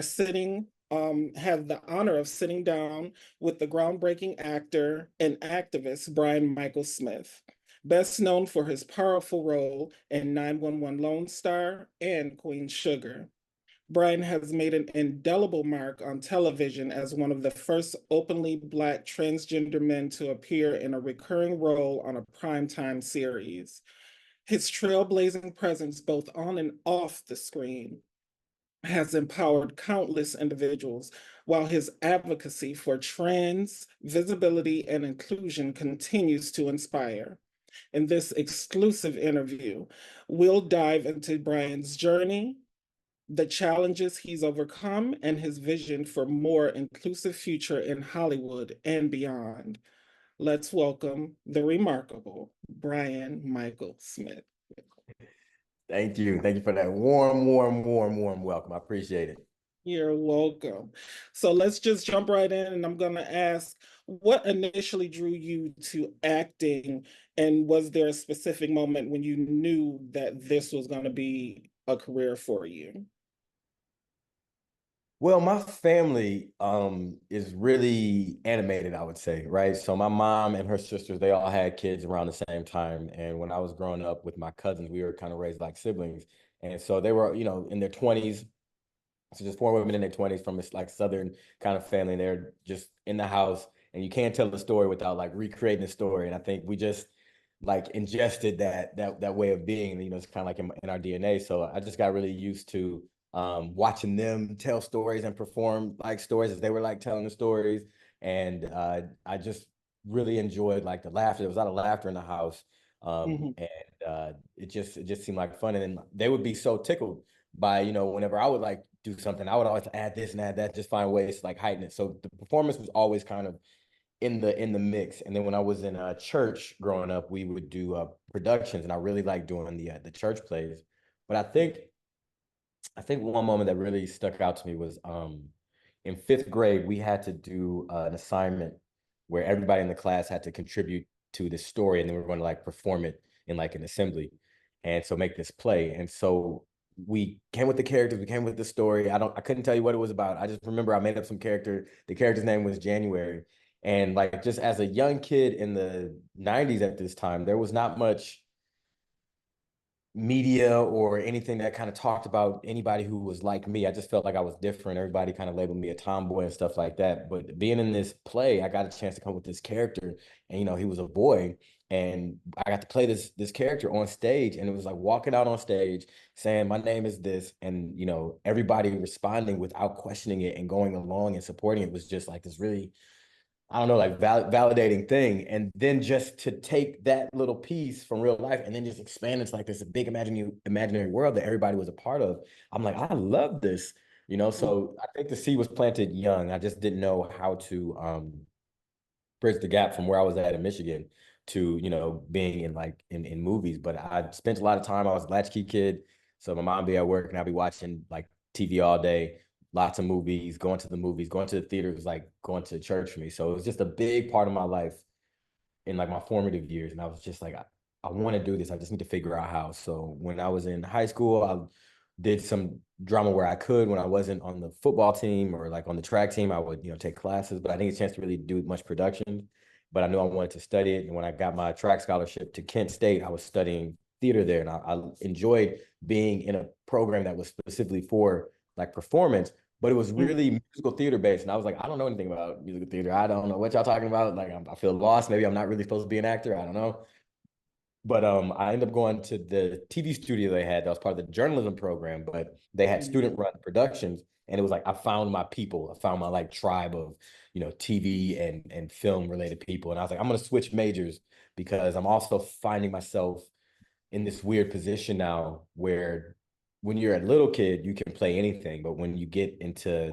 have the honor of sitting down with the groundbreaking actor and activist Brian Michael Smith, best known for his powerful role in 911 Lone Star and Queen Sugar. Brian has made an indelible mark on television as one of the first openly Black transgender men to appear in a recurring role on a primetime series. His trailblazing presence, both on and off the screen, has empowered countless individuals, while his advocacy for trans visibility and inclusion continues to inspire. In this exclusive interview, we'll dive into Brian's journey, the challenges he's overcome, and his vision for more inclusive future in Hollywood and beyond. Let's welcome the remarkable Brian Michael Smith. Thank you. Thank you for that warm welcome. I appreciate it. You're welcome. So let's just jump right in, and I'm going to ask, what initially drew you to acting, and was there a specific moment when you knew that this was going to be a career for you? Well, my family is really animated, I would say, right? So my mom and her sisters, they all had kids around the same time. And when I was growing up with my cousins, we were kind of raised like siblings. And so they were, in their 20s. So just four women in their 20s from this like Southern kind of family. And they're just in the house. And you can't tell the story without like recreating the story. And I think we just like ingested that way of being, it's kind of like in our DNA. So I just got really used to watching them tell stories and perform like stories as they were like telling the stories. And I just really enjoyed like the laughter. There was a lot of laughter in the house. And it just seemed like fun. And then they would be so tickled by, whenever I would like do something, I would always add this and add that, just find ways to like heighten it. So the performance was always kind of in the mix. And then when I was in church growing up, we would do productions, and I really liked doing the church plays. But I think one moment that really stuck out to me was in fifth grade, we had to do an assignment where everybody in the class had to contribute to this story, and then we were going to like perform it in like an assembly, and so make this play. And so we came with the characters, we came with the story. I couldn't tell you what it was about. I just remember I made up some character. The character's name was January. And like just as a young kid in the 90s at this time, there was not much media or anything that kind of talked about anybody who was like me. I just felt like I was different. Everybody kind of labeled me a tomboy and stuff like that. But being in this play, I got a chance to come with this character, and he was a boy, and I got to play this character on stage, and it was like walking out on stage saying my name is this, and everybody responding without questioning it and going along and supporting it was just like this really, I don't know, like validating thing. And then just to take that little piece from real life and then just expand into like this big imaginary world that everybody was a part of. I'm like, I love this, so I think the seed was planted young. I just didn't know how to bridge the gap from where I was at in Michigan to, being in like in movies. But I spent a lot of time, I was a latchkey kid. So my mom be at work and I'd be watching like TV all day, lots of movies, going to the movies, going to the theater was like going to church for me. So it was just a big part of my life in like my formative years. And I was just like, I want to do this. I just need to figure out how. So when I was in high school, I did some drama where I could. When I wasn't on the football team or like on the track team, I would, take classes, but I didn't get a chance to really do much production. But I knew I wanted to study it. And when I got my track scholarship to Kent State, I was studying theater there. And I enjoyed being in a program that was specifically for like performance, but it was really musical theater based. And I was like, I don't know anything about musical theater. I don't know what y'all talking about. Like, I feel lost. Maybe I'm not really supposed to be an actor. I don't know. But I ended up going to the TV studio they had that was part of the journalism program, but they had student run productions. And it was like, I found my people. I found my like tribe of, TV and film related people. And I was like, I'm going to switch majors because I'm also finding myself in this weird position now where when you're a little kid, you can play anything. But when you get into,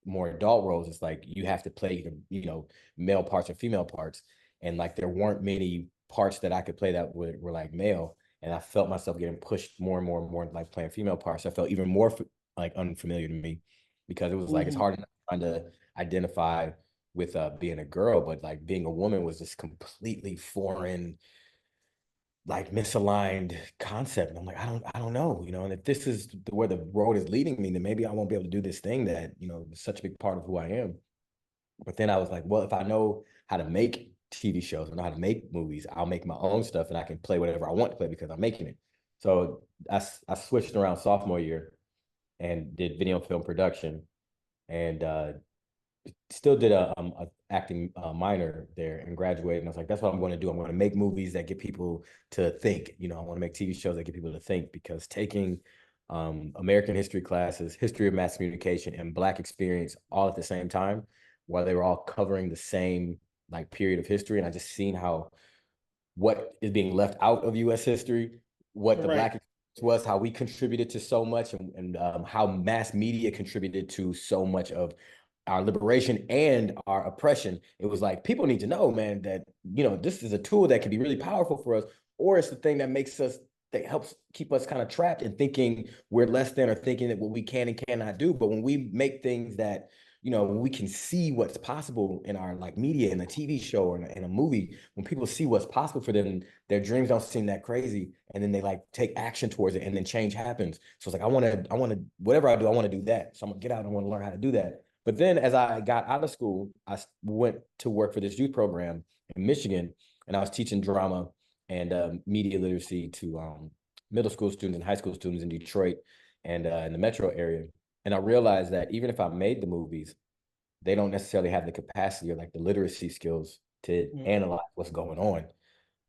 more adult roles, it's like you have to play either, male parts or female parts. And like there weren't many parts that I could play that were like male. And I felt myself getting pushed more and more and more like playing female parts. I felt even more like unfamiliar to me because it was like it's hard enough trying to identify with being a girl, but like being a woman was just completely foreign like misaligned concept. And I'm like, I don't know, you know, and if this is where the road is leading me, then maybe I won't be able to do this thing that, you know, is such a big part of who I am. But then I was like, well, if I know how to make TV shows, I know how to make movies, I'll make my own stuff and I can play whatever I want to play because I'm making it. So I switched around sophomore year and did video and film production, and still did a acting minor there and graduated. And I was like, that's what I'm going to do. I'm going to make movies that get people to think. You know, I want to make TV shows that get people to think, because taking American history classes, history of mass communication, and Black experience all at the same time, while they were all covering the same like period of history, and I just seen how what is being left out of U.S. history, what the Right. Black experience was, how we contributed to so much, and how mass media contributed to so much of our liberation and our oppression. It was like, people need to know, man, that, you know, this is a tool that can be really powerful for us, or it's the thing that makes us, that helps keep us kind of trapped in thinking we're less than, or thinking that what we can and cannot do. But when we make things that, you know, when we can see what's possible in our like media, in a TV show or in a movie, when people see what's possible for them, their dreams don't seem that crazy. And then they like take action towards it, and then change happens. So it's like, I want to, whatever I do, I want to do that. So I'm gonna get out, I want to learn how to do that. But then as I got out of school, I went to work for this youth program in Michigan, and I was teaching drama and media literacy to middle school students and high school students in Detroit and in the metro area. And I realized that even if I made the movies, they don't necessarily have the capacity or like the literacy skills to analyze what's going on.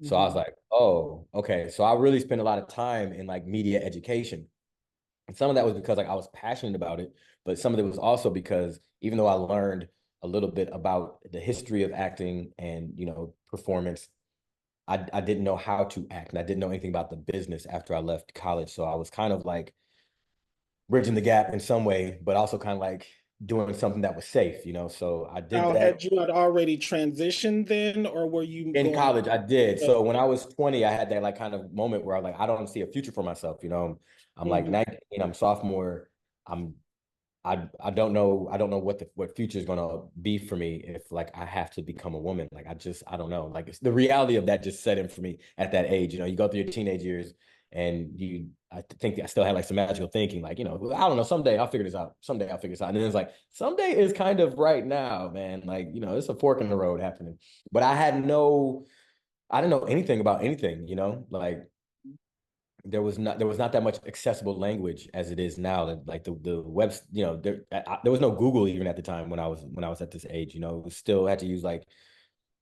So I was Mm-hmm. like, oh, okay. So I really spent a lot of time in like media education. And some of that was because like I was passionate about it, but some of it was also because even though I learned a little bit about the history of acting and, you know, performance, I didn't know how to act, and I didn't know anything about the business after I left college. So I was kind of like bridging the gap in some way, but also kind of like doing something that was safe, you know. So I did Now, that had you had already transitioned then, or were you in going? college. I did. So when I was 20, I had that like kind of moment where I was like, I don't see a future for myself, you know. I'm like Mhm. 19, I'm sophomore. I'm I don't know what what future is gonna be for me if like I have to become a woman. Like I don't know. Like, it's, the reality of that just set in for me at that age. You know, you go through your teenage years, and I think I still had like some magical thinking, like, you know, I don't know, someday I'll figure this out. Someday I'll figure this out. And then it's like, someday is kind of right now, man. Like, you know, it's a fork in the road happening. But I didn't know anything about anything, you know, like there was not that much accessible language as it is now. Like the web, you know, there was no Google even at the time when I was at this age. You know, we still had to use like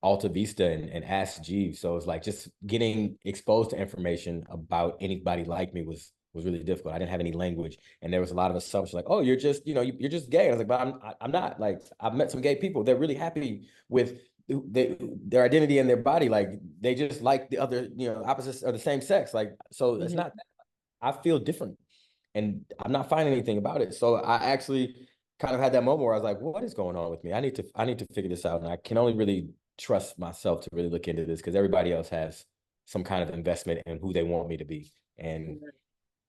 Alta Vista and Ask Jeeves. So it's like just getting exposed to information about anybody like me was really difficult. I didn't have any language, and there was a lot of assumptions like, oh, you're just, you know, you're just gay. I was like, but I'm not. Like, I've met some gay people. They're really happy with their identity and their body. Like, they just like the other, you know, opposites or the same sex. Like, so it's Mhm. not. I feel different, and I'm not finding anything about it. So I actually kind of had that moment where I was like, what is going on with me? I need to figure this out. And I can only really trust myself to really look into this, because everybody else has some kind of investment in who they want me to be. And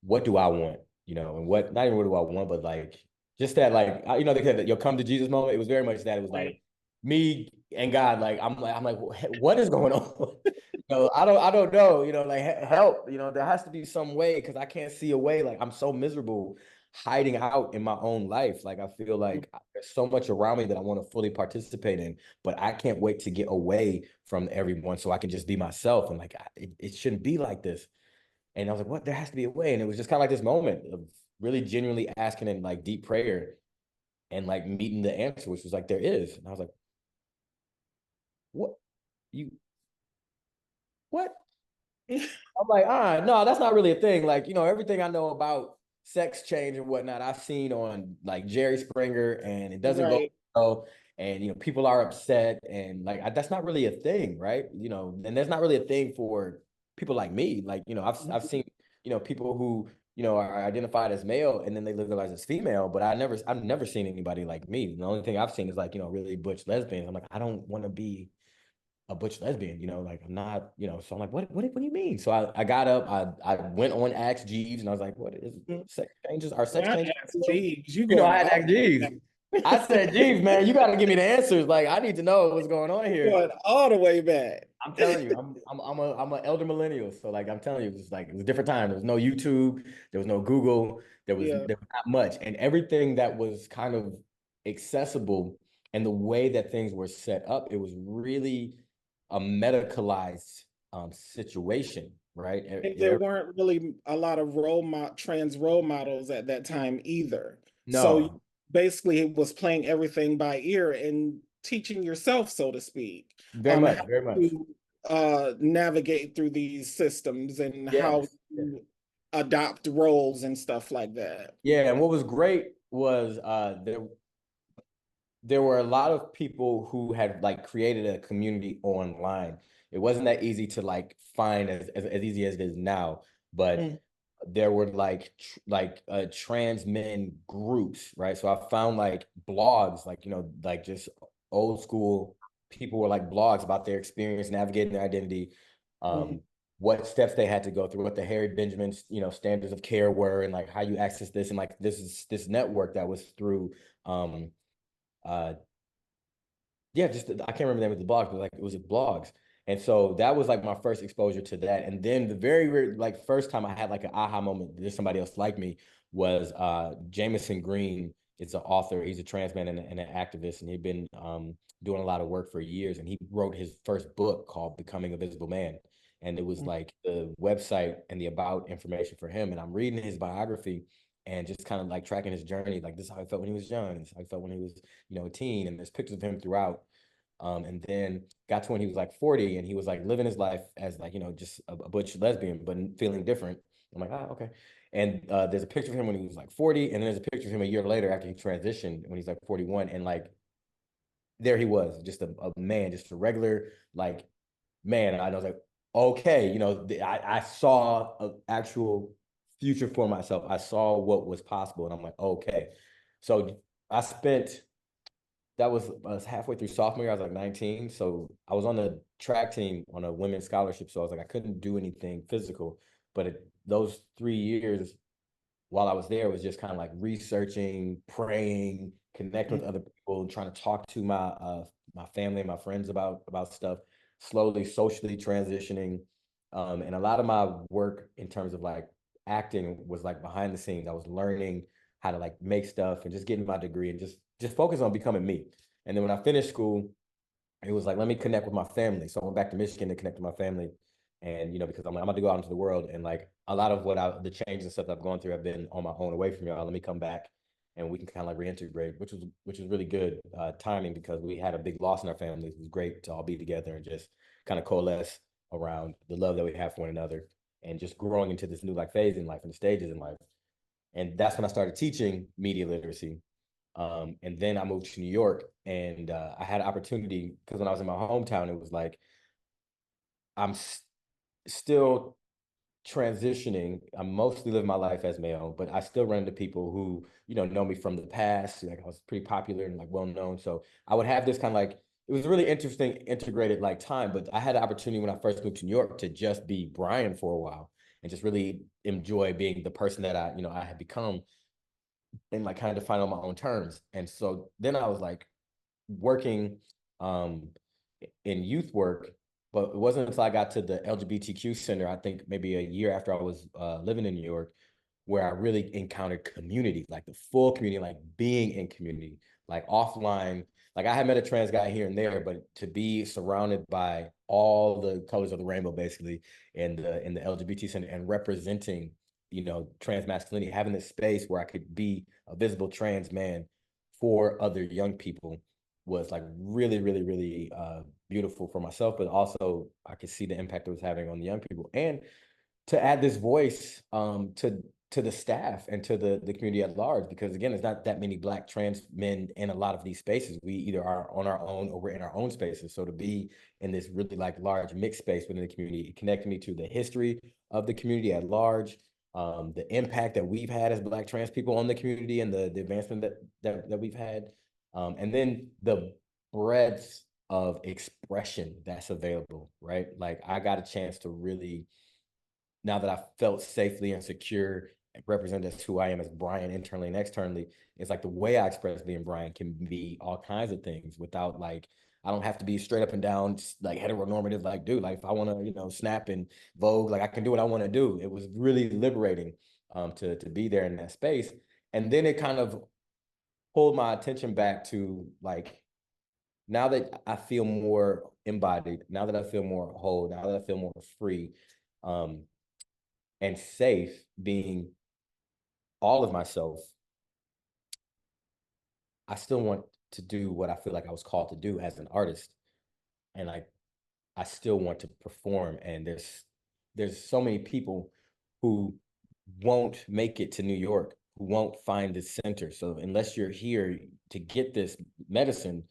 what do I want? You know, and what, not even what do I want, but like just that, like, you know, they said that you'll come to Jesus moment. It was very much that. It was Right. like me and God. Like, I'm like, what is going on? You know, I don't know. You know, like, help. You know, there has to be some way, because I can't see a way. Like, I'm so miserable hiding out in my own life. Like, I feel like there's so much around me that I want to fully participate in, but I can't wait to get away from everyone so I can just be myself. And like, it shouldn't be like this. And I was like, what? There has to be a way. And it was just kind of like this moment of really genuinely asking in like deep prayer, and like meeting the answer, which was like, there is. And I was like, what? You, what? I'm like, no, that's not really a thing. Like, you know, everything I know about sex change and whatnot, I've seen on like Jerry Springer, and it doesn't go Right. well. And, you know, people are upset, and like, that's not really a thing, right? You know, and that's not really a thing for people like me. Like, you know, I've Mhm. seen, you know, people who, you know, are identified as male, and then they legalize as female, but I've never seen anybody like me. The only thing I've seen is like, you know, really butch lesbians. I'm like, I don't want to be a butch lesbian, you know, like, I'm not, you know. So I'm like, what do you mean? So I got up, I went on Ask Jeeves, and I was like, what is Mhm. sex changes? Are sex Not changes ask real? Jeeves. You You know, going I had all Ask the way Jeeves. back. I said, geez, man, you got to give me the answers. Like, I need to know what's going on here. Going all the way back. I'm telling you, I'm an elder millennial. So like I'm telling you, it was like it was a different time. There was no YouTube, there was no Google, Yeah. there was not much. And everything that was kind of accessible and the way that things were set up, it was really a medicalized situation, right? And there weren't really a lot of trans role models at that time either. So you No, basically was playing everything by ear and teaching yourself, so to speak, very much, how very much. to navigate through these systems and how Yes. to adopt roles and stuff like that. Yeah, and what was great was there were a lot of people who had like created a community online. It wasn't that easy to like find as easy as it is now, but Mm, there were like trans men groups, right? So I found like blogs, like like just old school people were like blogs about their experience navigating their identity, mhm, um, what steps they had to go through, what the Harriet Benjamin's standards of care were, and like how you access this, and like this network that was through uh yeah, just I can't remember the name of the blog, but like it was blogs. And so that was like my first exposure to that. And then the very like first time I had like an aha moment, there's somebody else like me, was Jameson Green is an author. He's a trans man and an activist, and he'd been doing a lot of work for years. And he wrote his first book called Becoming a Visible Man. And it was mm, like the website and the about information for him. And I'm reading his biography and just kind of like tracking his journey. Like this is how I felt when he was young. This is how I felt when he was a teen. And there's pictures of him throughout. And then got to when he was like 40 and he was like living his life as like, just a butch lesbian, but feeling different. I'm like, ah, okay. And there's a picture of him when he was like 40. And then there's a picture of him a year later after he transitioned when he's like 41. And like, there he was, just a man, just a regular like man. And I was like, okay, I saw an actual future for myself. I saw what was possible. And I'm like, okay. So I spent that was halfway through sophomore year. I was like 19. So I was on the track team on a women's scholarship. So I was like, I couldn't do anything physical. But those 3 years while I was there was just kind of like researching, praying, connecting mm, with other people, trying to talk to my family and my friends about stuff, slowly socially transitioning. And a lot of my work in terms of like acting was like behind the scenes. I was learning how to like make stuff and just getting my degree and just focus on becoming me. And then when I finished school, it was like, let me connect with my family. So I went back to Michigan to connect with my family. And, because I'm about to go out into the world. And like a lot of the changes and stuff that I've gone through have been on my own away from y'all. Let me come back and we can kind of like reintegrate, which was really good timing because we had a big loss in our family. It was great to all be together and just kind of coalesce around the love that we have for one another and just growing into this new like phase in life and the stages in life. And that's when I started teaching media literacy. And then I moved to New York and I had an opportunity because when I was in my hometown, it was like I'm still transitioning. I mostly live my life as male, but I still run into people who, know me from the past. Like I was pretty popular and like well known. So I would have this kind of like, it was a really interesting integrated like time, but I had an opportunity when I first moved to New York to just be Brian for a while and just really enjoy being the person that I had become and like kind of define on my own terms. And so then I was like working um in youth work, but it wasn't until I got to the LGBTQ center, I think maybe a year after I was living in New York, where I really encountered community, like the full community, like being in community, like offline. Like I had met a trans guy here and there, but to be surrounded by all the colors of the rainbow, basically, in the LGBT center and representing, trans masculinity, having this space where I could be a visible trans man for other young people was like really, really, really beautiful for myself, but also I could see the impact it was having on the young people. And to add this voice to the staff and to the community at large, because again, there's not that many Black trans men in a lot of these spaces. We either are on our own or we're in our own spaces. So to be in this really like large mixed space within the community, it connected me to the history of the community at large, the impact that we've had as Black trans people on the community and the advancement that we've had, and then the breadth of expression that's available, right? Like I got a chance to really, now that I felt safely and secure represent as who I am as Brian internally and externally. It's like the way I express being Brian can be all kinds of things without like, I don't have to be straight up and down like heteronormative, like dude, like if I want to, snap and Vogue, like I can do what I want to do. It was really liberating to be there in that space. And then it kind of pulled my attention back to like, now that I feel more embodied, now that I feel more whole, now that I feel more free, um, and safe being all of myself, I still want to do what I feel like I was called to do as an artist. And I still want to perform. And there's so many people who won't make it to New York, who won't find the center. So unless you're here to get this medicine,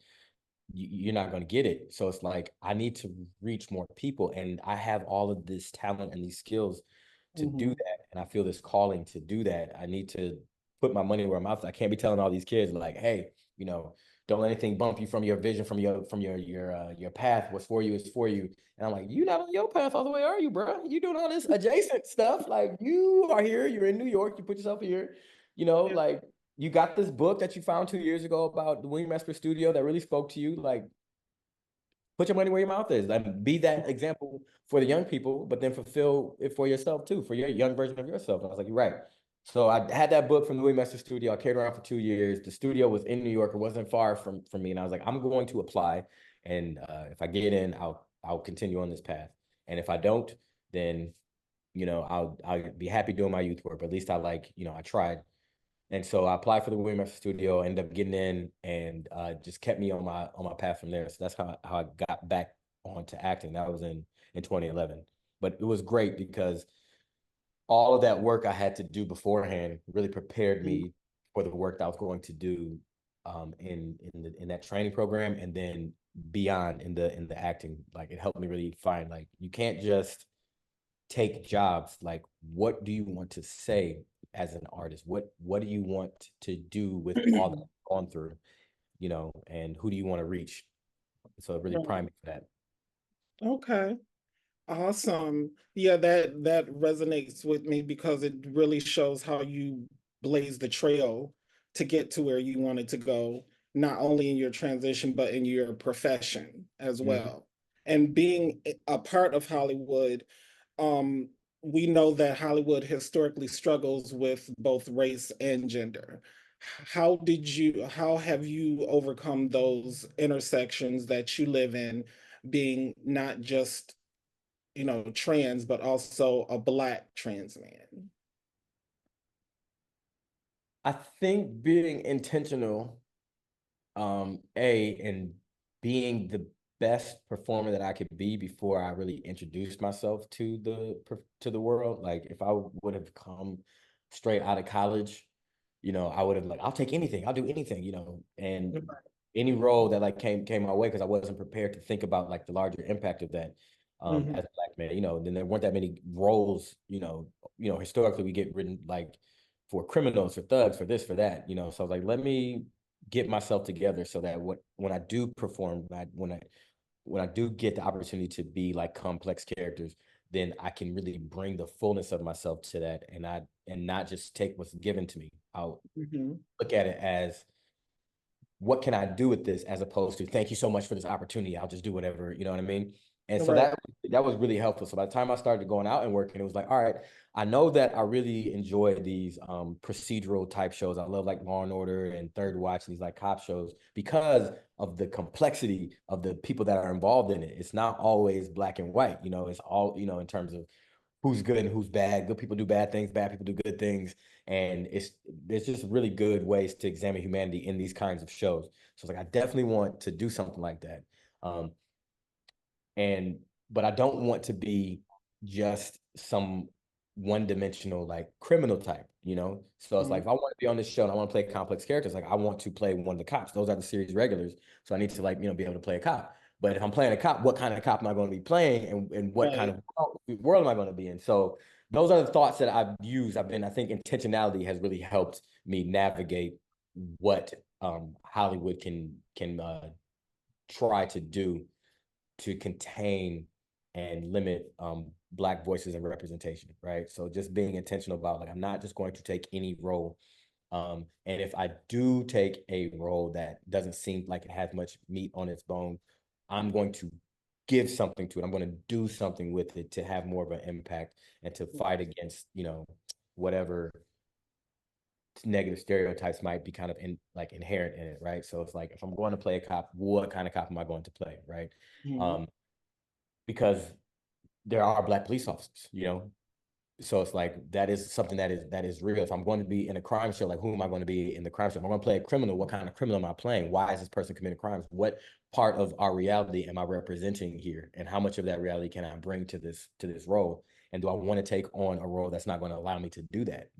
you're not going to get it. So it's like, I need to reach more people. And I have all of this talent and these skills to do Mm-hmm. that. And I feel this calling to do that. I need to put my money where my mouth is. I can't be telling all these kids like, hey, don't let anything bump you from your vision, from your path. What's for you is for you. And I'm like, you not on your path all the way, are you, bro? You doing all this adjacent stuff. Like you are here, you're in New York, you put yourself here, Yeah. like you got this book that you found 2 years ago about the William Esper Studio that really spoke to you. Like, put your money where your mouth is. Like, be that example for the young people, but then fulfill it for yourself too, for your young version of yourself. And I was like, you're right. So I had that book from the William Esper Studio. I carried around for 2 years. The studio was in New York. It wasn't far from me, and I was like, I'm going to apply, and if I get in, I'll continue on this path. And if I don't, then I'll be happy doing my youth work. But at least I tried. And so I applied for the William Esper Studio, ended up getting in, and just kept me on my path from there. So that's how I got back onto acting. That was in 2011. But it was great because all of that work I had to do beforehand really prepared Mhm. me for the work that I was going to do in that training program, and then beyond in the acting. Like it helped me really find like you can't just take jobs. Like, what do you want to say as an artist? What do you want to do with all that you've gone through, and who do you want to reach? So it really Right. primed me for that. Okay. Awesome. Yeah, that resonates with me because it really shows how you blaze the trail to get to where you wanted to go, not only in your transition, but in your profession as Mhm. well. And being a part of Hollywood, um, we know that Hollywood historically struggles with both race and gender. How have you overcome those intersections that you live in, being not just trans, but also a Black trans man? I think being intentional, and being the best performer that I could be before I really introduced myself to the world. Like if I would have come straight out of college, I would have like, I'll take anything, I'll do anything, and any role that like came my way because I wasn't prepared to think about like the larger impact of that. Mhm. As a Black man, then there weren't that many roles, historically we get written like for criminals, for thugs, for this, for that, So I was like, let me get myself together so that when I do perform, when I do get the opportunity to be like complex characters, then I can really bring the fullness of myself to that, and not just take what's given to me. I'll Mhm. look at it as what can I do with this, as opposed to thank you so much for this opportunity. I'll just do whatever, you know what I mean? And so Right. that was really helpful. So by the time I started going out and working, it was like, all right, I know that I really enjoy these procedural type shows. I love like Law and Order and Third Watch, these like cop shows, because of the complexity of the people that are involved in it. It's not always black and white, it's all, in terms of who's good and who's bad. Good people do bad things, bad people do good things. And there's just really good ways to examine humanity in these kinds of shows. So it's like I definitely want to do something like that. Um, and but I don't want to be just some one-dimensional like criminal type. So it's like Mhm. if I want to be on this show and I want to play complex characters, like I want to play one of the cops. Those are the series regulars. So I need to like, be able to play a cop. But if I'm playing a cop, what kind of cop am I going to be playing, and what kind Right. of world am I going to be in? So those are the thoughts that I've used. I think intentionality has really helped me navigate what Hollywood can try to do to contain and limit Black voices and representation, right? So just being intentional about like, I'm not just going to take any role. And if I do take a role that doesn't seem like it has much meat on its bone, I'm going to give something to it. I'm going to do something with it to have more of an impact and to fight against, whatever negative stereotypes might be kind of inherent in it, right? So it's like, if I'm going to play a cop, what kind of cop am I going to play, right? Mm-hmm. Um, because there are Black police officers, so it's like that is something that is real. If I'm going to be in a crime show, like who am I going to be in the crime show? If I'm going to play a criminal, what kind of criminal am I playing? Why is this person committing crimes? What part of our reality am I representing here? And how much of that reality can I bring to this role? And do I want to take on a role that's not going to allow me to do that?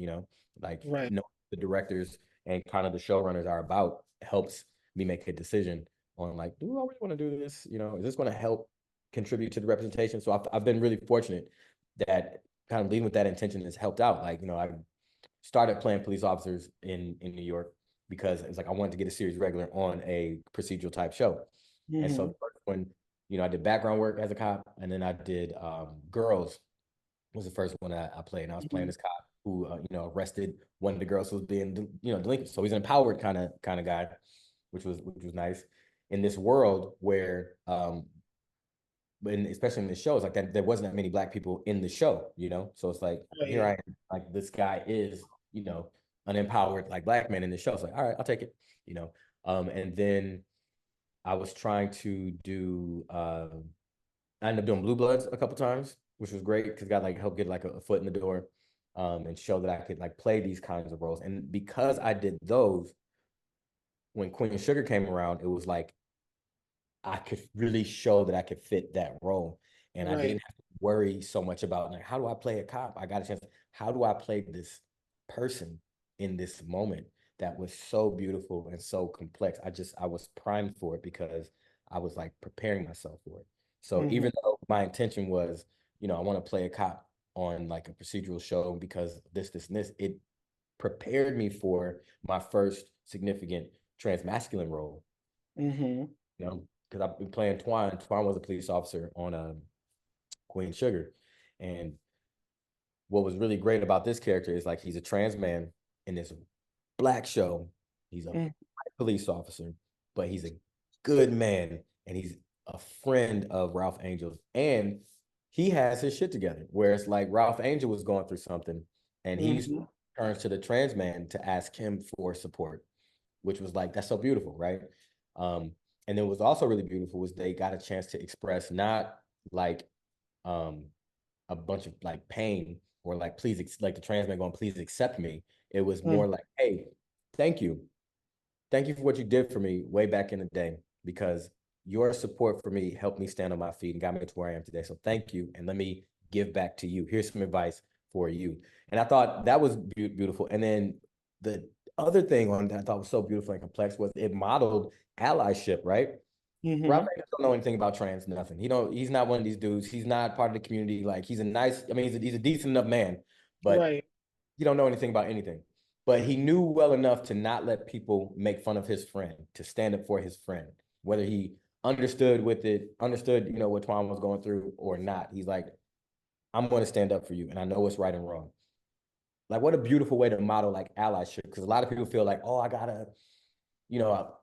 Like Right. the directors and kind of the showrunners are about helps me make a decision on like, do I really want to do this? Is this going to help contribute to the representation? So I've been really fortunate that kind of leading with that intention has helped out. Like, I started playing police officers in New York because it's like I wanted to get a series regular on a procedural type show. And so Mm-hmm. the first one, I did background work as a cop, and then I did Girls was the first one I played. And I was playing Mm-hmm. this cop who arrested one of the girls who was being delinquent. So he's an empowered kind of guy, which was nice in this world where and especially in the shows like that, there wasn't that many Black people in the show, so it's like here I Right. am, like this guy is an empowered like Black man in the show. It's like, all right, I'll take it, and then I was trying to do I ended up doing Blue Bloods a couple times, which was great because God like helped get like a foot in the door, and show that I could like play these kinds of roles. And because I did those, when Queen Sugar came around, it was like I could really show that I could fit that role. And I Right. didn't have to worry so much about like, how do I play a cop? I got a chance. How do I play this person in this moment that was so beautiful and so complex? I was primed for it because I was like preparing myself for it. So Mm-hmm. even though my intention was, I want to play a cop on like a procedural show because this, and this, it prepared me for my first significant transmasculine role, Mm-hmm. because I've been playing Twan. Twan was a police officer on Queen Sugar. And what was really great about this character is like he's a trans man in this Black show. He's a Mm-hmm. police officer, but he's a good man and he's a friend of Ralph Angel's. And he has his shit together. Whereas like Ralph Angel was going through something and he Mm-hmm. turns to the trans man to ask him for support, which was like, that's so beautiful, right? Um, and then what was also really beautiful was they got a chance to express not like um a bunch of like pain or like like the trans man going, please accept me. It was more like, hey, thank you. Thank you for what you did for me way back in the day, because your support for me helped me stand on my feet and got me to where I am today. So thank you. And let me give back to you. Here's some advice for you. And I thought that was beautiful. And then the other thing on that I thought was so beautiful and complex was it modeled allyship, right? Ralph Mm-hmm. Angel don't know anything about trans, nothing. He's not one of these dudes. He's not part of the community. Like he's a nice, I mean, he's a decent enough man, but Right. he don't know anything about anything. But he knew well enough to not let people make fun of his friend, to stand up for his friend, whether he understood, what Twan was going through or not. He's like, I'm going to stand up for you, and I know what's right and wrong. Like, what a beautiful way to model like allyship, because a lot of people feel like, oh, you know,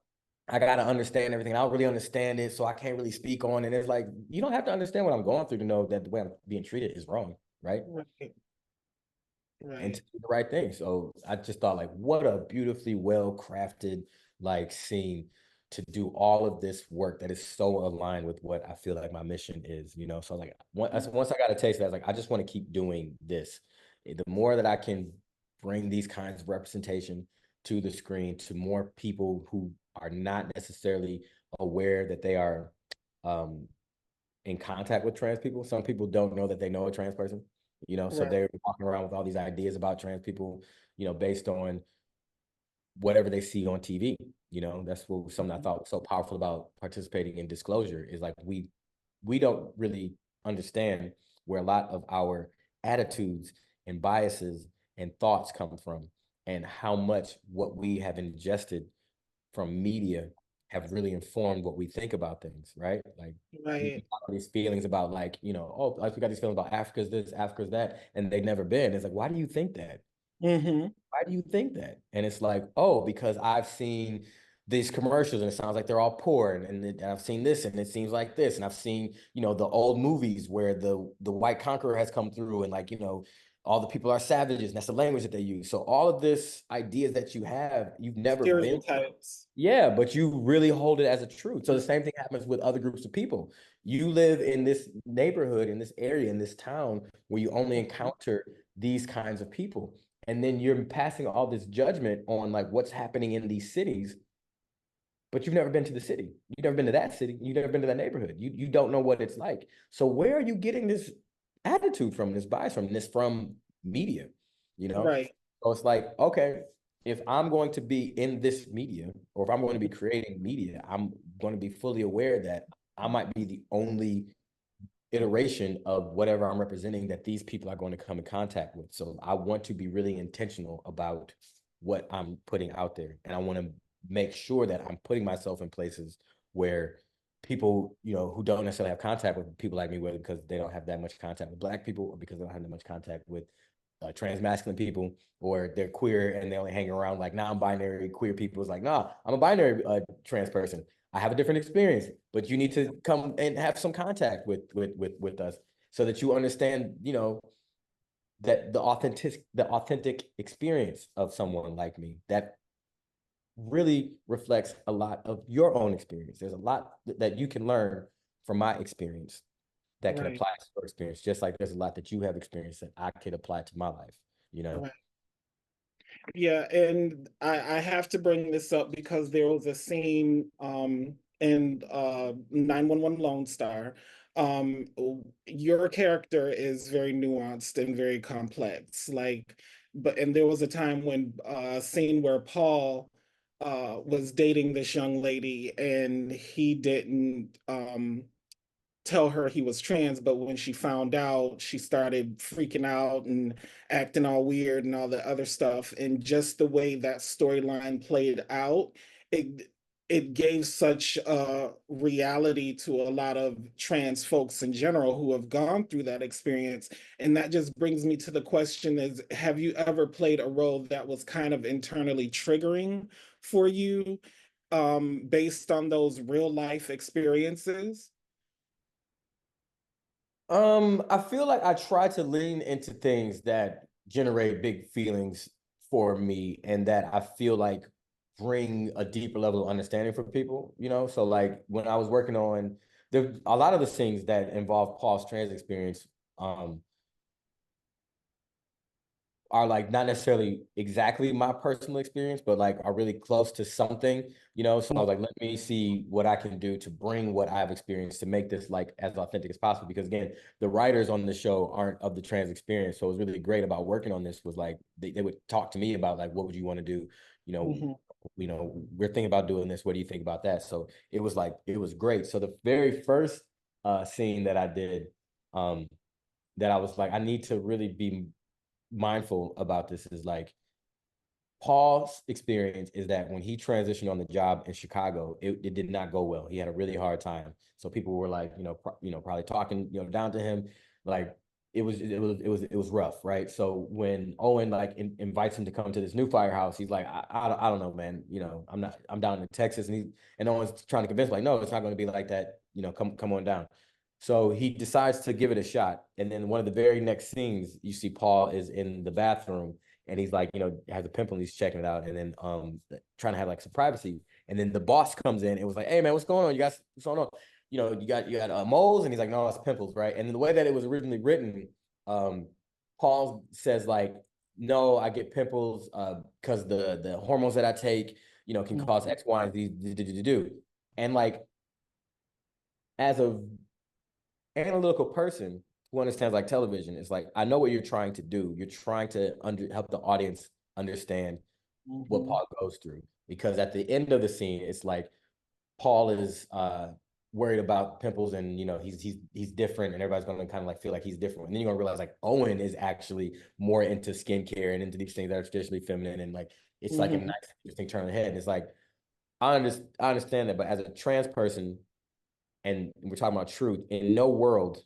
I gotta understand everything. I don't really understand it, so I can't really speak on it. It's like you don't have to understand what I'm going through to know that the way I'm being treated is wrong, right? Right. And to Right. do the right thing. So I just thought like, what a beautifully well crafted like scene to do all of this work that is so aligned with what I feel like my mission is. So like once I got a taste of that, I was like, I just want to keep doing this. The more that I can bring these kinds of representation to the screen to more people who are not necessarily aware that they are um, in contact with trans people. Some people don't know that they know a trans person, so Right. they're walking around with all these ideas about trans people, based on whatever they see on TV. That's what something I Mhm. thought was so powerful about participating in disclosure is like we don't really understand where a lot of our attitudes and biases and thoughts come from, and how much what we have ingested from media have really informed what we think about things, right? Like we Right. have these feelings about like, oh, like we got these feelings about Africa's this, Africa's that, and they've never been. It's like, why do you think that? Mm-hmm. Why do you think that? And it's like, oh, because I've seen these commercials and it sounds like they're all poor, and I've seen this and it seems like this, and I've seen, the old movies where the white conqueror has come through and like, all the people are savages, and that's the language that they use. So all of this ideas that you have, you've never been. Stereotypes. Yeah, but you really hold it as a truth. So the same thing happens with other groups of people. You live in this neighborhood, in this area, in this town where you only encounter these kinds of people. And then you're passing all this judgment on like what's happening in these cities, but you've never been to the city. You've never been to that city. You've never been to that neighborhood. You don't know what it's like. So where are you getting this attitude from, this bias from media? You know? Right. So it's like, okay, if I'm going to be in this media, or if I'm going to be creating media, I'm going to be fully aware that I might be the only iteration of whatever I'm representing that these people are going to come in contact with. So I want to be really intentional about what I'm putting out there. And I want to make sure that I'm putting myself in places where people, who don't necessarily have contact with people like me, whether because they don't have that much contact with Black people or because they don't have that much contact with transmasculine people, or they're queer and they only hang around like non-binary queer people. It's like, nah, I'm a binary trans person. I have a different experience, but you need to come and have some contact with us so that you understand, that the authentic experience of someone like me that really reflects a lot of your own experience. There's a lot that you can learn from my experience that can Right. apply to your experience, just like there's a lot that you have experienced that I could apply to my life, you know? Right. Yeah, and I have to bring this up because there was a scene in 911 Lone Star. Um your character is very nuanced and very complex. And there was a time when scene where Paul was dating this young lady and he didn't tell her he was trans, but when she found out, she started freaking out and acting all weird and all the other stuff. And just the way that storyline played out, it it gave such reality to a lot of trans folks in general who have gone through that experience. And that just brings me to the question is, have you ever played a role that was kind of internally triggering for you based on those real life experiences? I feel like I try to lean into things that generate big feelings for me and that I feel like bring a deeper level of understanding for people, So like when I was working on a lot of the things that involve Paul's trans experience, um, are like not necessarily exactly my personal experience, but like are really close to something. So I was like, let me see what I can do to bring what I've experienced to make this like as authentic as possible. Because again, the writers on the show aren't of the trans experience. So it was really great about working on this was like they would talk to me about like, what would you want to do? You know, Mhm. we're thinking about doing this. What do you think about that? So it was like, it was great. So the very first scene that I did, um, that I was like, I need to really be mindful about this is like Paul's experience is that when he transitioned on the job in Chicago, it did not go well. He had a really hard time. So people were like, probably talking, down to him. Like it was rough, right? So when Owen like invites him to come to this new firehouse, he's like, I don't know, man. I'm down in Texas, and Owen's trying to convince him, like, no, it's not going to be like that. Come on down. So he decides to give it a shot. And then one of the very next scenes, you see Paul is in the bathroom and he's like, has a pimple and he's checking it out and then trying to have like some privacy. And then the boss comes in and was like, hey man, what's going on? You guys, what's going on? You got moles, and he's like, no, it's pimples, right? And then the way that it was originally written, Paul says like, no, I get pimples because the hormones that I take, can cause X, Y, and Z. And like as a analytical person who understands like television, it's like I know what you're trying to do. You're trying to help the audience understand what Mhm. Paul goes through. Because at the end of the scene, it's like Paul is worried about pimples and he's different and everybody's gonna kind of like feel like he's different. And then you're gonna realize like Owen is actually more into skincare and into these things that are traditionally feminine and like it's like a Mhm. nice interesting turn of the head. And it's like I understand that, but as a trans person, and we're talking about truth, in no world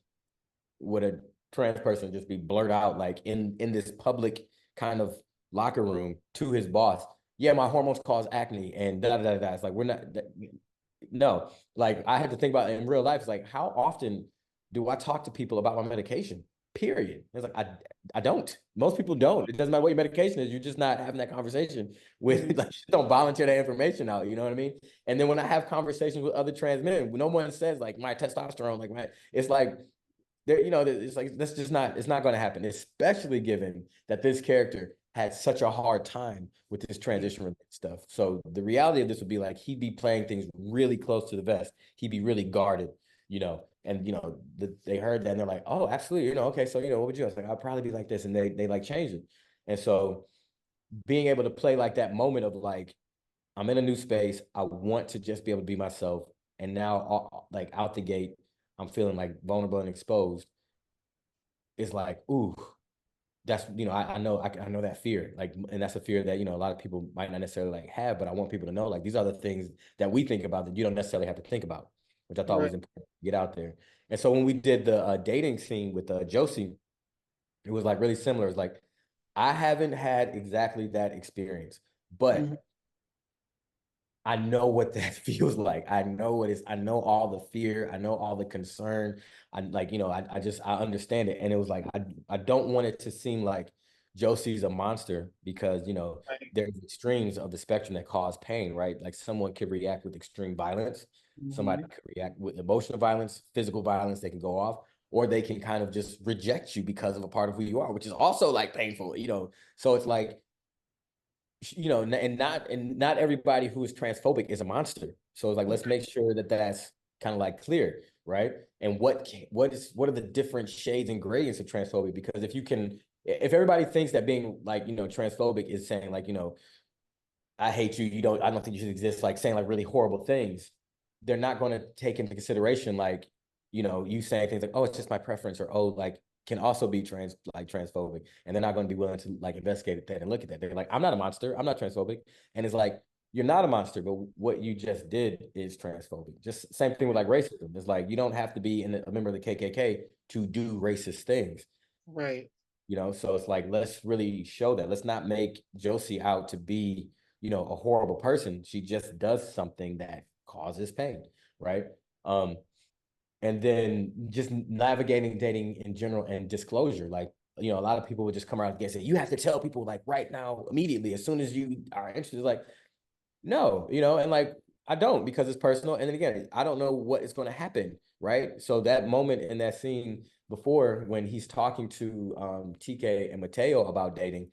would a trans person just be blurred out like in this public kind of locker room to his boss. Yeah, my hormones cause acne and da da da da. It's like we're not. No, like I had to think about it in real life. It's like how often do I talk to people about my medication? Period. It's like I don't. Most people don't. It doesn't matter what your medication is. You're just not having that conversation with like don't volunteer that information out. You know what I mean? And then when I have conversations with other trans men, no one says like my testosterone, like my. It's like there, you know, it's like that's just not. It's not going to happen, especially given that this character had such a hard time with this transition related stuff. So the reality of this would be like he'd be playing things really close to the vest. He'd be really guarded, you know. And you know, they heard that and they're like, oh, absolutely, you know, okay, so you know, what would you? I was like, I'll probably be like this, and they like changed it. And so being able to play like that moment of like, I'm in a new space, I want to just be able to be myself, and now like out the gate, I'm feeling like vulnerable and exposed. It's like, ooh, that's you know I know that fear like and that's a fear that you know a lot of people might not necessarily like have, but I want people to know like these are the things that we think about that you don't necessarily have to think about, which I thought Right. was important to get out there. And so when we did the dating scene with Josie, it was like really similar. It's like I haven't had exactly that experience, Mm-hmm. but I know what that feels like. I know what it's, I know all the fear. I know all the concern. I like, you know, I just, I understand it. And it was like, I don't want it to seem like Josie's a monster because, you know, Right. there's extremes of the spectrum that cause pain, right? Like someone could react with extreme violence. Somebody Mm-hmm. could react with emotional violence, physical violence, they can go off, or they can kind of just reject you because of a part of who you are, which is also like painful, you know? So it's like, you know, and not everybody who is transphobic is a monster. So it's like let's make sure that that's kind of like clear, right? And what are the different shades and gradients of transphobia? Because if everybody thinks that being like you know transphobic is saying like you know I hate you, I don't think you should exist, like saying like really horrible things, they're not going to take into consideration like, you know, you saying things like, oh, it's just my preference, or oh, like can also be transphobic. And they're not going to be willing to like investigate that and look at that. They're like, I'm not a monster, I'm not transphobic. And it's like, you're not a monster, but what you just did is transphobic. Just same thing with like racism. It's like you don't have to be a member of the KKK to do racist things. Right. You know, so it's like let's really show that. Let's not make Josie out to be, you know, a horrible person. She just does something that causes pain, right? Um, and then just navigating dating in general and disclosure. Like, you know, a lot of people would just come around and say, you have to tell people like right now, immediately, as soon as you are interested. Like, no, you know, and like I don't because it's personal. And then again, I don't know what is going to happen, right? So that moment in that scene before when he's talking to TK and Mateo about dating,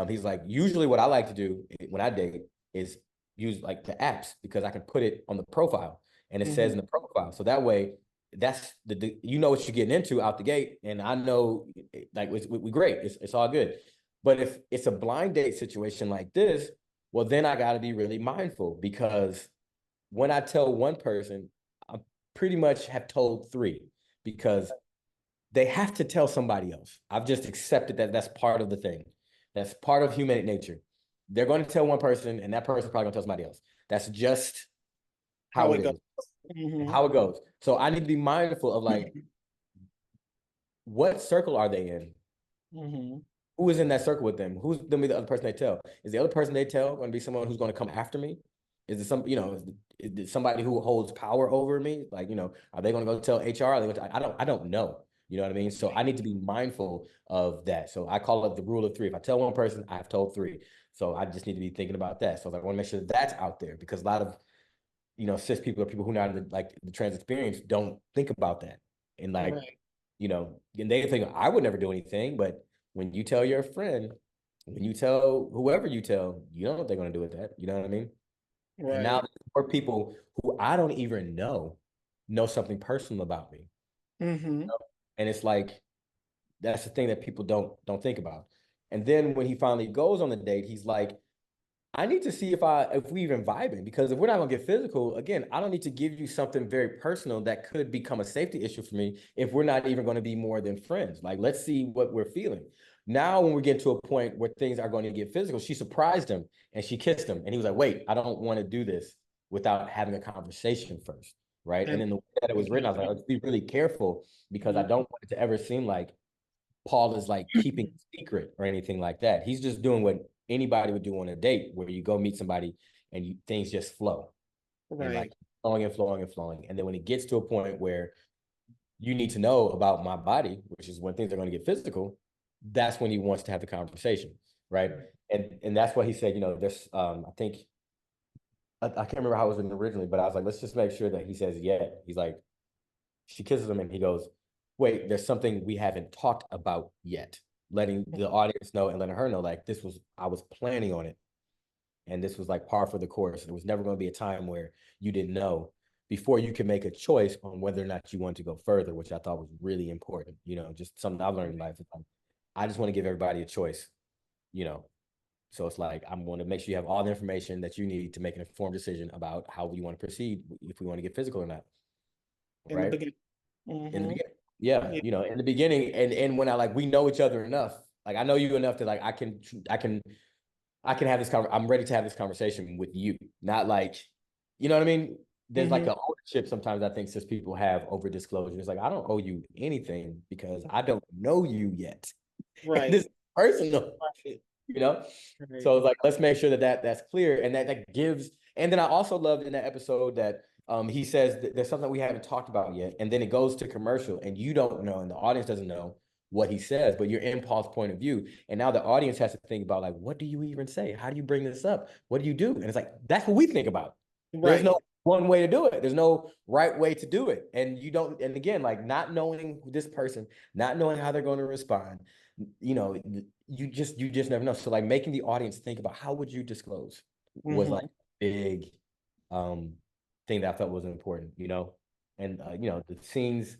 he's like, usually what I like to do when I date is use like the apps because I can put it on the profile and it says Mm-hmm. in the profile. So that way, that's you know what you're getting into out the gate, and I know like we great, it's all good. But if it's a blind date situation like this, well, then I got to be really mindful because when I tell one person, I pretty much have told three because they have to tell somebody else. I've just accepted that that's part of the thing. That's part of human nature. They're going to tell one person, and that person's probably going to tell somebody else. That's just How how it it goes. is, Mm-hmm. how it goes. So I need to be mindful of like, what circle are they in? Mm-hmm. Who is in that circle with them? Who's gonna be the other person they tell? Is the other person they tell going to be someone who's going to come after me? Is it some, you know, is it somebody who holds power over me? Like, you know, are they going to go tell HR? Are they going to, I don't know. You know what I mean? So I need to be mindful of that. So I call it the rule of three. If I tell one person, I've told three. So I just need to be thinking about that. So I want to make sure that that's out there because a lot of, you know, cis people or people who are not in the trans experience don't think about that. And like, Right. you know, and they think I would never do anything, but when you tell your friend, when you tell whoever you tell, you know what they're gonna do with that. You know what I mean? And now Right. more people who I don't even know something personal about me. Mm-hmm. And it's like that's the thing that people don't think about. And then when he finally goes on the date, he's like, I need to see if we even vibing because if we're not gonna get physical, again, I don't need to give you something very personal that could become a safety issue for me if we're not even going to be more than friends. Like, let's see what we're feeling. Now, when we get to a point where things are going to get physical, she surprised him and she kissed him, and he was like, "Wait, I don't want to do this." without having a conversation first, right? And And in the way that it was written, I was like, let's be really careful because I mhm, don't want it to ever seem like Paul is like keeping a secret or anything like that. He's just doing what anybody would do on a date, where you go meet somebody and things just flow and like right. flowing and flowing and flowing. And then when it gets to a point where you need to know about my body, which is when things are going to get physical, that's when he wants to have the conversation, right? And that's what he said. There's I think I can't remember how it was written originally, but I was like, let's just make sure that he says yeah. He's like, she kisses him and he goes, wait, there's something we haven't talked about yet. Letting the audience know and letting her know, like, I was planning on it. And this was like par for the course. There was never going to be a time where you didn't know before you can make a choice on whether or not you want to go further, which I thought was really important. Just something I've learned in life. I just want to give everybody a choice, you know. So it's like, I'm going to make sure you have all the information that you need to make an informed decision about how you want to proceed, if we want to get physical or not. In the Right. beginning. In the Hmm. beginning. Yeah. Yeah. In the beginning. And when we know each other enough, like I know you enough that like I can have this I'm ready to have this conversation with you. Not like, you know what I mean? There's like Hmm. an ownership sometimes I think since people have over disclosure. It's like, I don't owe you anything because I don't know you yet. And this Right. is personal, Right. you know? Right. So it's like, let's make sure that's clear. And that gives, and then I also loved in that episode that he says that there's something we haven't talked about yet. And then it goes to commercial and you don't know, and the audience doesn't know what he says, but you're in Paul's point of view. And now the audience has to think about like, what do you even say? How do you bring this up? What do you do? And it's like, that's what we think about. There's no Right. one way to do it. There's no right way to do it. And you don't, and again, like not knowing this person, not knowing how they're going to respond, you know, you just never know. So like making the audience think about how would you disclose was like Hmm. big um thing that I felt was important, and the scenes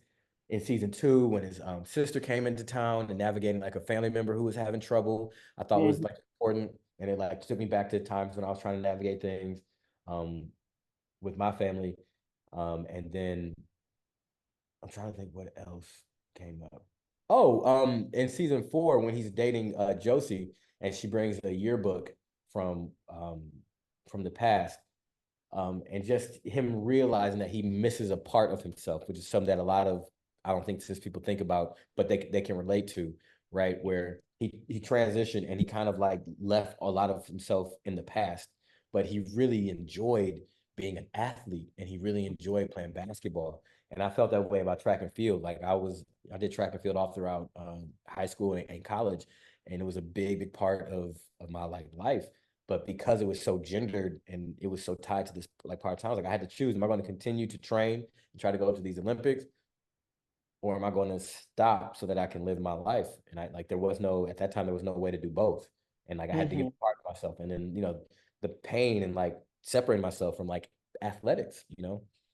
in season 2 when his sister came into town and navigating like a family member who was having trouble, I thought was Hmm. like important, and it like took me back to times when I was trying to navigate things um with my family, and then I'm trying to think what else came up. Oh, in season 4, when he's dating Josie, and she brings a yearbook from the past, and just him realizing that he misses a part of himself, which is something that a lot of I don't think cis people think about, but they can relate to, right? Where he transitioned and he kind of like left a lot of himself in the past, but he really enjoyed being an athlete and he really enjoyed playing basketball. And I felt that way about track and field. Like I did track and field all throughout high school and college, and it was a big part of my life. But because it was so gendered and it was so tied to this like part time, like I had to choose: am I going to continue to train and try to go to these Olympics, or am I going to stop so that I can live my life? And I like there was no at that time there was no way to do both, and like I had to give Hmm. a part of myself, and then the pain and like separating myself from like athletics,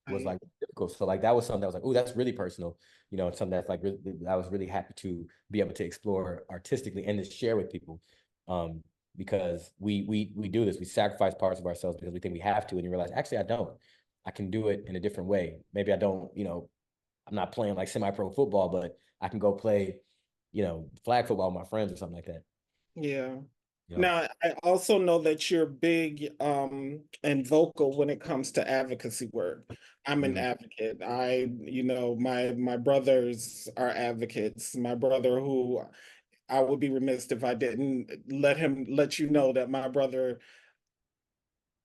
was Right. like difficult. So like that was something that was like, oh, that's really personal, and something that's like really, I was really happy to be able to explore artistically and to share with people. Um, because we do this, we sacrifice parts of ourselves because we think we have to, and you realize actually I don't. I can do it in a different way. Maybe I don't, I'm not playing like semi-pro football, but I can go play, flag football with my friends or something like that. Yeah. You know. Now, I also know that you're big and vocal when it comes to advocacy work. I'm an Mhm. advocate. My brothers are advocates. My brother, who I would be remiss if I didn't let you know that my brother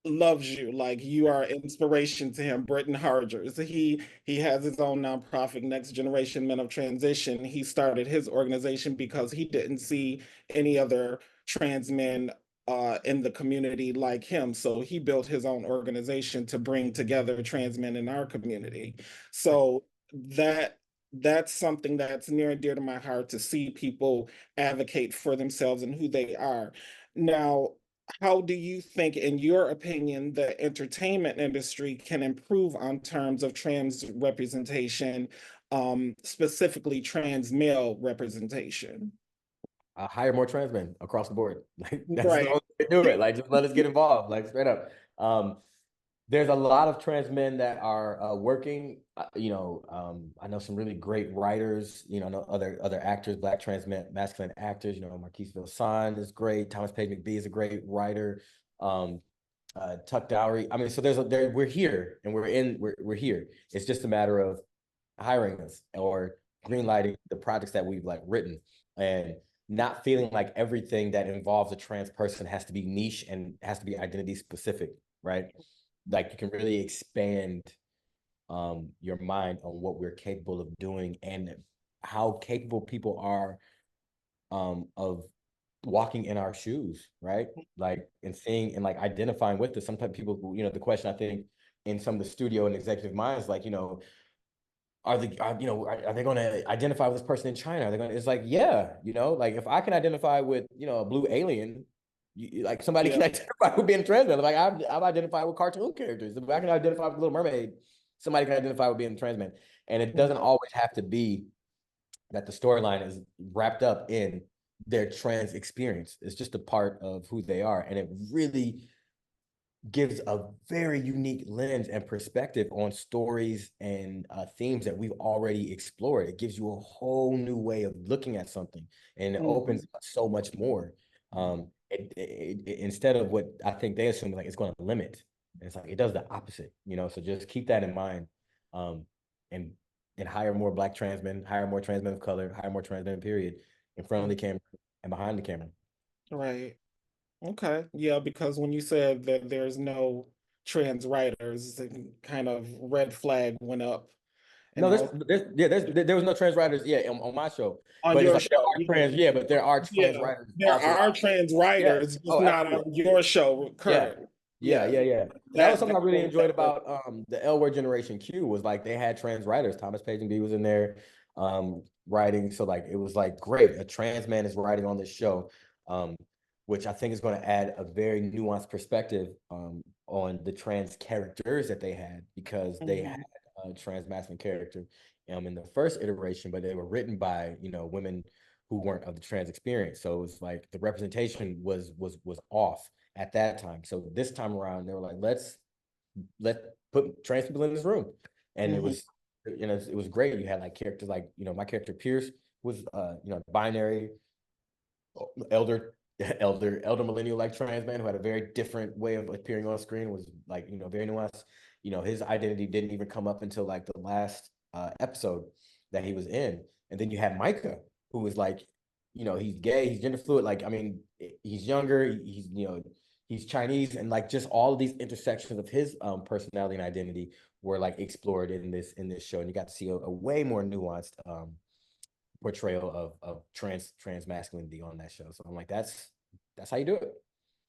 loves you, like you are inspiration to him. Britton Hargers, he has his own nonprofit, Next Generation Men of Transition. He started his organization because he didn't see any other trans men in the community like him, so he built his own organization to bring together trans men in our community. So that's something that's near and dear to my heart, to see people advocate for themselves and who they are. Now, how do you think, in your opinion, the entertainment industry can improve on terms of trans representation, specifically trans male representation? Hire more trans men across the board. Like that's the Right. only way to do it. Like just let us get involved, like straight up. Um, there's a lot of trans men that are working. I know some really great writers. I know other actors, Black trans masculine actors. Marquise Vilsain is great. Thomas Page McBee is a great writer. Um, Tuck dowry. I mean, so we're here and we're here. It's just a matter of hiring us or greenlighting the projects that we've like written, and not feeling like everything that involves a trans person has to be niche and has to be identity specific, right? Like you can really expand your mind on what we're capable of doing and how capable people are of walking in our shoes, right? Like and seeing and like identifying with this. Sometimes people, the question I think in some of the studio and executive minds, like, are they going to identify with this person in China? Are they going to, it's like, yeah, like if I can identify with, a blue alien, like somebody can Yeah. identify with being trans man. Like I've identified with cartoon characters. If I can identify with Little Mermaid, somebody can identify with being trans man. And it doesn't always have to be that the storyline is wrapped up in their trans experience. It's just a part of who they are. And it really gives a very unique lens and perspective on stories and themes that we've already explored. It gives you a whole new way of looking at something, and it opens up so much more. Instead of what I think they assume, like it's going to limit, it's like it does the opposite. So just keep that in mind, um, and hire more Black trans men, hire more trans men of color, hire more trans men. Period, in front of the camera and behind the camera. Right. Okay. Yeah, because when you said that there's no trans writers, kind of red flag went up. And No, I was there was no trans writers, yeah, on my show. on But it's your like there show. are trans, yeah, but there are trans Yeah, writers there also. are trans Yeah. writers, just Oh, not absolutely. on your show Yeah. currently. Yeah, Yeah, yeah, yeah. And that was something I that really goes enjoyed separate. about the L Word Generation Q was like they had trans writers. Thomas Page and B was in there writing. So like it was like great. A trans man is writing on this show, um, which I think is going to add a very nuanced perspective on the trans characters that they had, because they had Mhm, a transmasculine character in the first iteration, but they were written by, women who weren't of the trans experience. So it was like the representation was off at that time. So this time around, they were like, let put trans people in this room, and it mhm. was, it was great. You had like characters like, my character Pierce was binary, elder elder millennial like trans man who had a very different way of appearing on screen, was like, very nuanced. His identity didn't even come up until like the last episode that he was in. And then you had Micah, who was like, he's gay, he's gender fluid, like, I mean, he's younger, he's Chinese, and like just all of these intersections of his personality and identity were like explored in this show, and you got to see a way more nuanced portrayal of trans masculinity on that show. So I'm like, that's how you do it.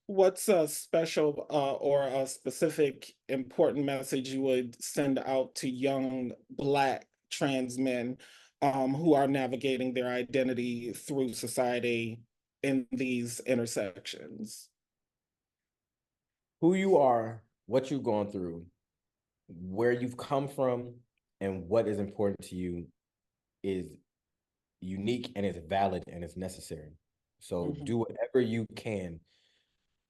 What's a special or a specific important message you would send out to young Black trans men who are navigating their identity through society in these intersections? Who you are, what you've gone through, where you've come from, and what is important to you is unique and is valid and is necessary. So Mhm, do whatever you can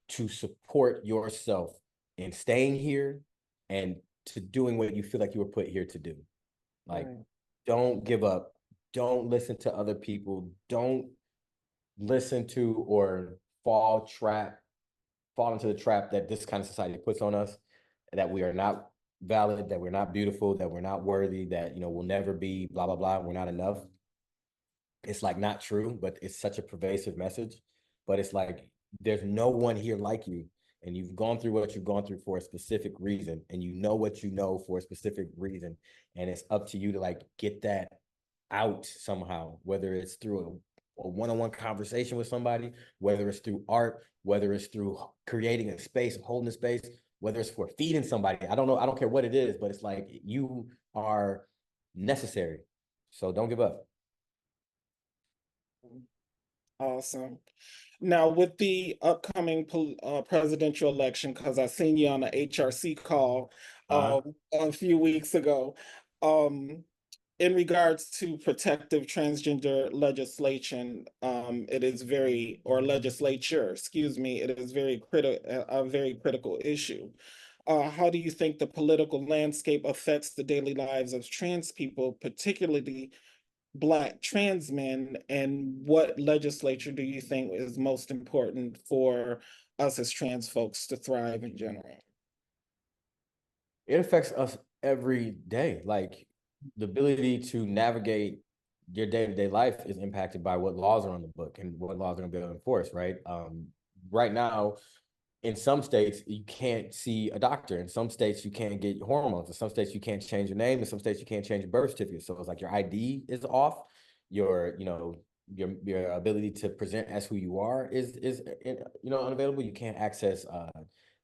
to support yourself in staying here and to doing what you feel like you were put here to do. Like, right. don't give up. Don't listen to other people. Don't listen to or fall into the trap that this kind of society puts on us, that we are not valid, that we're not beautiful, that we're not worthy, that we'll never be blah blah blah, we're not enough. It's like not true, but it's such a pervasive message. But it's like there's no one here like you, and you've gone through what you've gone through for a specific reason, and you know what you know for a specific reason, and it's up to you to like get that out somehow, whether it's through a one-on-one conversation with somebody, whether it's through art, whether it's through creating a space, holding a space, whether it's for feeding somebody. I don't know. I don't care what it is, but it's like you are necessary. So don't give up. Awesome. Now, with the upcoming presidential election, because I seen you on the HRC call Uh-huh. a few weeks ago, um, in regards to protective transgender legislation, it is or legislature, excuse me, it is a very critical issue. How do you think the political landscape affects the daily lives of trans people, particularly Black trans men, and what legislature do you think is most important for us as trans folks to thrive in general? It affects us every day. Like the ability to navigate your day-to-day life is impacted by what laws are on the book and what laws are going to be able to enforce, right? Right now, in some states, you can't see a doctor. In some states, you can't get hormones. In some states, you can't change your name. In some states, you can't change your birth certificate. So it's like your ID is off. Your, your ability to present as who you are is unavailable. You can't access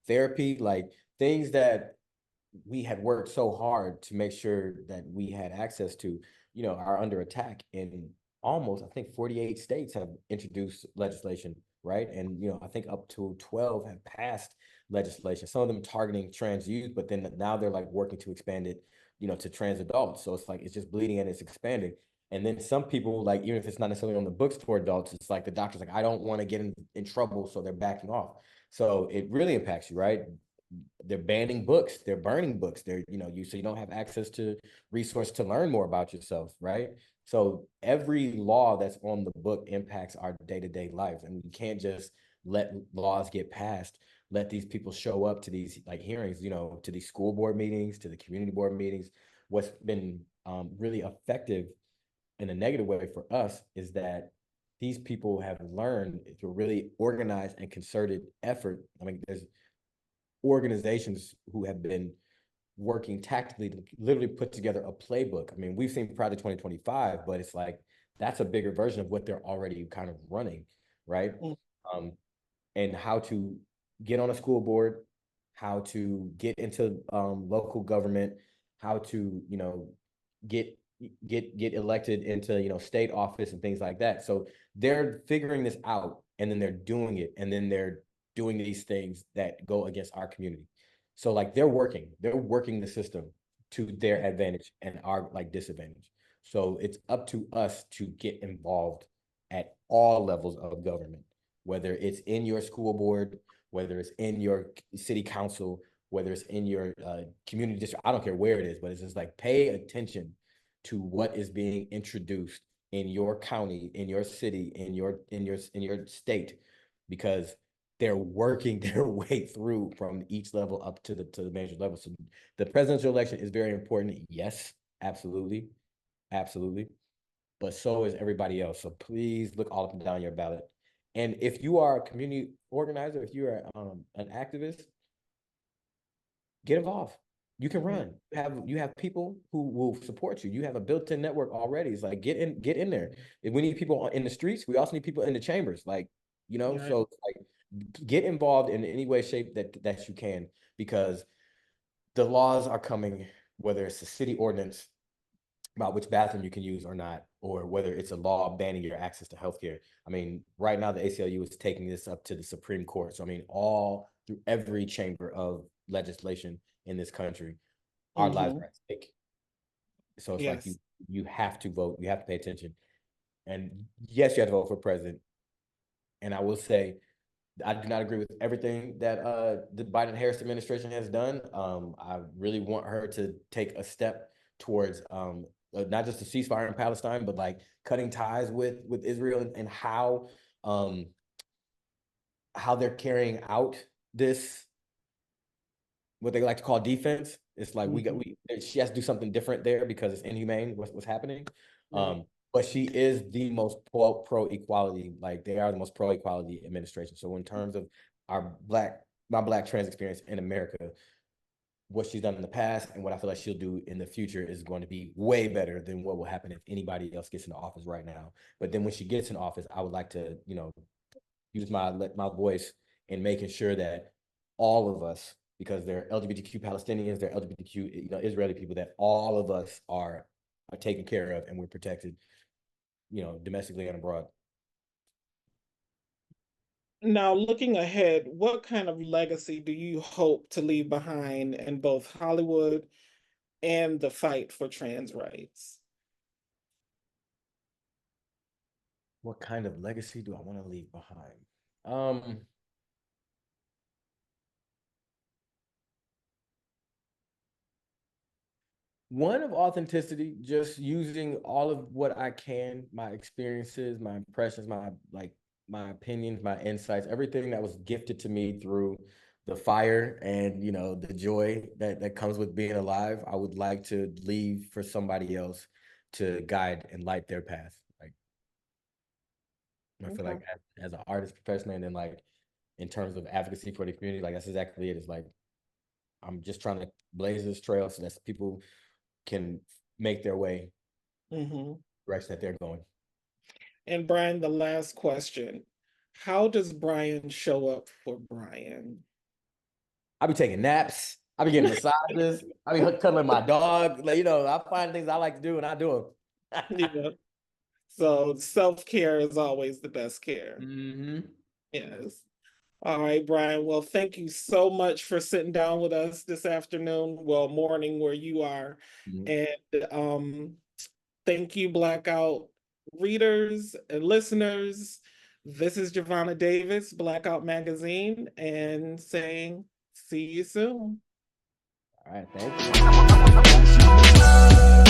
therapy, like things that we had worked so hard to make sure that we had access to, are under attack. In almost, I think 48 states have introduced legislation, right? And, I think up to 12 have passed legislation, some of them targeting trans youth, but then now they're like working to expand it, to trans adults. So it's like, it's just bleeding and it's expanding. And then some people, like, even if it's not necessarily on the books for adults, it's like the doctor's like, I don't want to get in trouble. So they're backing off. So it really impacts you, right? They're banning books, they're burning books, they're so you don't have access to resource to learn more about yourself, right? So every law that's on the book impacts our day-to-day life, and we can't just let laws get passed, let these people show up to these like hearings, to these school board meetings, to the community board meetings. What's been really effective in a negative way for us is that these people have learned through really organized and concerted effort. I mean, there's organizations who have been working tactically to literally put together a playbook. I mean, we've seen Project 2025, but it's like that's a bigger version of what they're already kind of running, right? Mm. Um, and how to get on a school board, how to get into local government, how to get get elected into state office and things like that. So they're figuring this out, and then they're doing it, and then they're doing these things that go against our community. So like they're working the system to their advantage and our like disadvantage. So it's up to us to get involved at all levels of government, whether it's in your school board, whether it's in your city council, whether it's in your community district. I don't care where it is, but it's just like pay attention to what is being introduced in your county, in your city, in your state, because they're working their way through from each level up to the major level. So the presidential election is very important. Yes, absolutely, absolutely. But so is everybody else. So please look all up and down your ballot. And if you are a community organizer, if you are an activist, get involved. You can run. You have people who will support you. You have a built-in network already. It's like get in there. If we need people in the streets, we also need people in the chambers. Like, Right. so like get involved in any way, shape that you can, because the laws are coming, whether it's a city ordinance about which bathroom you can use or not, or whether it's a law banning your access to healthcare. I mean, right now the ACLU is taking this up to the Supreme Court. So I mean, all through every chamber of legislation in this country, our lives Mm-hmm. are at stake. So it's like you Yes. you have to vote, you have to pay attention, and yes, you have to vote for president. And I will say, I do not agree with everything that the Biden Harris administration has done. I really want her to take a step towards not just a ceasefire in Palestine, but like cutting ties with Israel, and um, how they're carrying out this, what they like to call defense. It's like Mm-hmm. she has to do something different there because it's inhumane what's happening. Right. But she is the most pro equality. Like they are the most pro equality administration. So in terms of our my black trans experience in America, what she's done in the past and what I feel like she'll do in the future is going to be way better than what will happen if anybody else gets into office right now. But then when she gets in office, I would like to, use my voice in making sure that all of us, because they're LGBTQ Palestinians, they're LGBTQ, Israeli people, that all of us are taken care of and we're protected, domestically and abroad. Now, looking ahead, what kind of legacy do you hope to leave behind in both Hollywood and the fight for trans rights? What kind of legacy do I want to leave behind? Um, One of authenticity, just using all of what I can, my experiences, my impressions, my like my opinions, my insights, everything that was gifted to me through the fire and the joy that comes with being alive, I would like to leave for somebody else to guide and light their path. Like I feel like Okay. as an artist professionally, and then like in terms of advocacy for the community, like that's exactly it. It's like I'm just trying to blaze this trail so that people can make their way direction that they're going. And Brian, the last question. How does Brian show up for Brian? I be taking naps. I be getting massages. I be cuddling my dog. Like, I find things I like to do and I do them. Yeah. So self-care is always the best care. Mm-hmm. Yes. All right, Brian. Well, thank you so much for sitting down with us this afternoon, well, morning where you are. Mm-hmm. And thank you, Blackout readers and listeners. This is Giovanna Davis, Blackout Magazine, and saying, see you soon. All right, thank you.